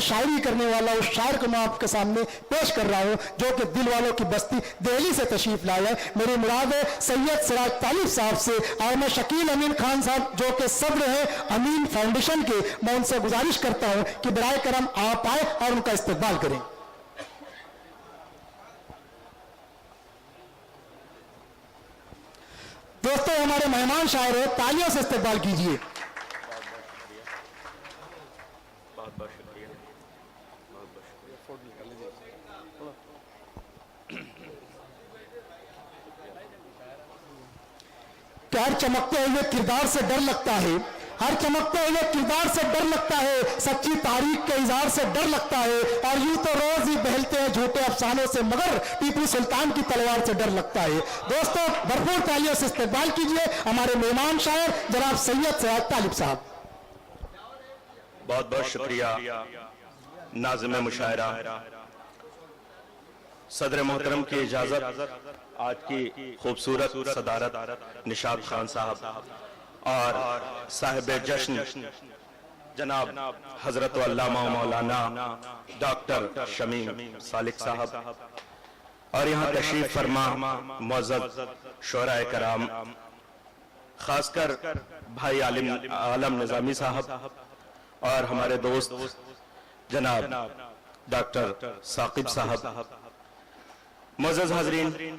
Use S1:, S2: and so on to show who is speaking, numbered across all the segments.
S1: شاعری کرنے والا اس شاعر کو میں آپ کے سامنے پیش کر رہا ہوں جو کہ دل والوں کی بستی دہلی سے تشریف لائے ہیں. میری مراد ہے سید سراج طالب صاحب سے، اور میں شکیل امین خان صاحب جو کہ صدر ہیں امین فاؤنڈیشن کے، میں ان سے گزارش کرتا ہوں کہ برائے کرم آپ آئے اور ان کا استقبال کریں. دوستو ہمارے مہمان شاعر ہیں، تالیوں سے استقبال کیجئے. کہ ہر چمکتے ہوئے کردار سے ڈر لگتا ہے، ہر چمکتے ہوئے کردار سے ڈر لگتا ہے، سچی تاریخ کے اظہار سے ڈر لگتا ہے، اور یوں تو روز ہی بہلتے ہیں جھوٹے افسانوں سے، مگر ٹیپو سلطان کی تلوار سے ڈر لگتا ہے. دوستو بھرپور تالیوں سے استقبال کیجئے ہمارے مہمان شاعر جناب سید سراج طالب صاحب.
S2: بہت بہت شکریہ ناظم مشاعرہ. صدر محترم کی اجازت، آج کی خوبصورت صدارت نشاد خان صاحب اور صاحب جشن جناب حضرت علامہ مولانا ڈاکٹر شمیم سالک صاحب، اور یہاں تشریف فرما معزز شعراء کرام، خاص کر بھائی عالم نظامی صاحب اور ہمارے دوست جناب ڈاکٹر ثاقب صاحب. معزز حاضرین،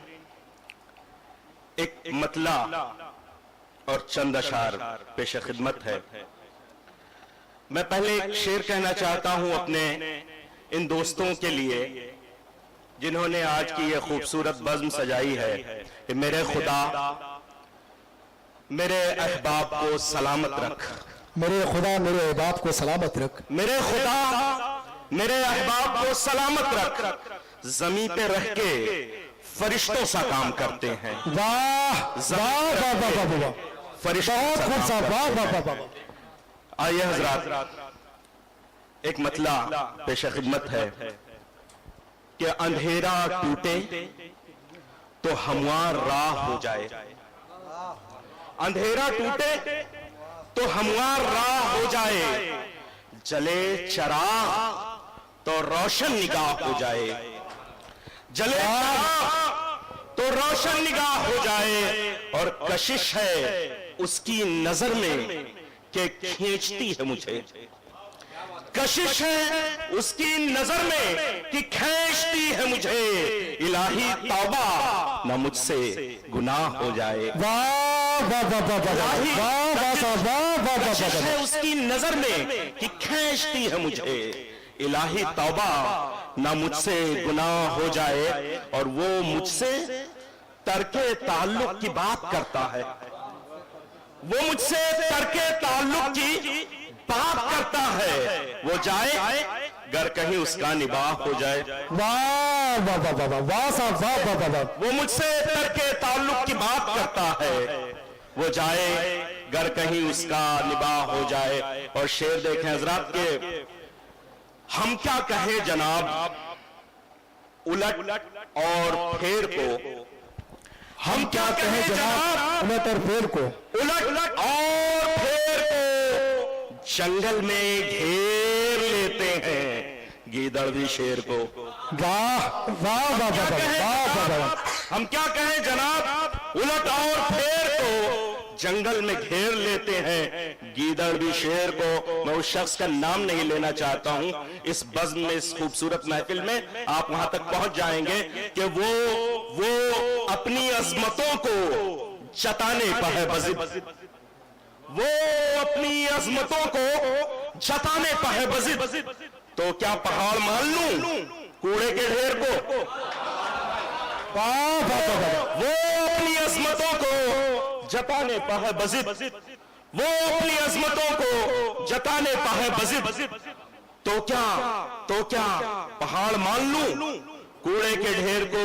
S2: ایک مطلع اور چند اشعار پیش خدمت ہے. میں پہلے ایک شعر کہنا چاہتا ہوں اپنے ان دوستوں کے لیے جنہوں نے آج کی یہ خوبصورت بزم سجائی ہے کہ میرے خدا میرے احباب کو سلامت رکھ،
S1: میرے خدا میرے احباب کو سلامت رکھ،
S2: میرے خدا میرے احباب کو سلامت رکھ، زمین پہ رہ کے فرشتوں سا کام کرتے ہیں.
S1: واہ واہ واہ واہ واہ، بہت خوب صاحب، واہ واہ واہ واہ.
S2: آئیے حضرات، ایک مطلع پیش خدمت ہے کہ اندھیرا ٹوٹے تو ہموار راہ ہو جائے، اندھیرا ٹوٹے تو ہموار راہ ہو جائے، جلے چراغ تو روشن نگاہ ہو جائے، جلے چراغ تو روشن نگاہ ہو جائے، اور کشش ہے اس کی نظر میں کہ کھینچتی ہے مجھے، کشش ہے اس کی نظر میں کہ کھینچتی ہے مجھے، الہی توبہ نہ مجھ سے گناہ ہو جائے. کشش ہے اس کی نظر میں کہ کھینچتی ہے مجھے، الہی توبہ نہ مجھ سے گناہ ہو جائے. اور وہ مجھ سے ترک تعلق کی بات کرتا ہے، وہ مجھ سے ترک تعلق کی بات کرتا ہے، وہ جائے گر کہیں اس کا نباہ ہو جائے.
S1: واہ واہ واہ واہ واہ صاحب، واہ واہ واہ واہ.
S2: وہ مجھ سے ترک تعلق کی بات کرتا ہے، وہ جائے گر کہیں اس کا نباہ ہو جائے. اور شعر دیکھیں حضرات کے ہم کیا کہیں جناب الٹ اور پھیر کو، ہم کیا کہیں جناب
S1: الٹ اور پھیر کو،
S2: الٹ اور پھیر کو، جنگل میں گھیر لیتے ہیں گیدڑ بھی شیر کو.
S1: واہ واہ واہ واہ واہ.
S2: ہم کیا کہیں جناب الٹ اور پھیر کو، جنگل میں گھیر لیتے ہیں گیدڑ بھی شیر کو. میں اس شخص کا نام نہیں لینا چاہتا ہوں، اس بزم میں اس خوبصورت محفل میں آپ وہاں تک پہنچ جائیں گے کہ وہ اپنی عظمتوں کو جتانے پہ ہے بزد، وہ اپنی عظمتوں کو جتانے پہ ہے بزد. تو کیا پہاڑ مان لوں کوڑے کے ڈھیر کو، وہ اپنی عظمتوں کو جتانے پہ ہے بزد، وہ اپنی عظمتوں کو جتانے پہ ہے بزد. تو کیا پہاڑ مان لوں کوڑے کے ڈھیر کو،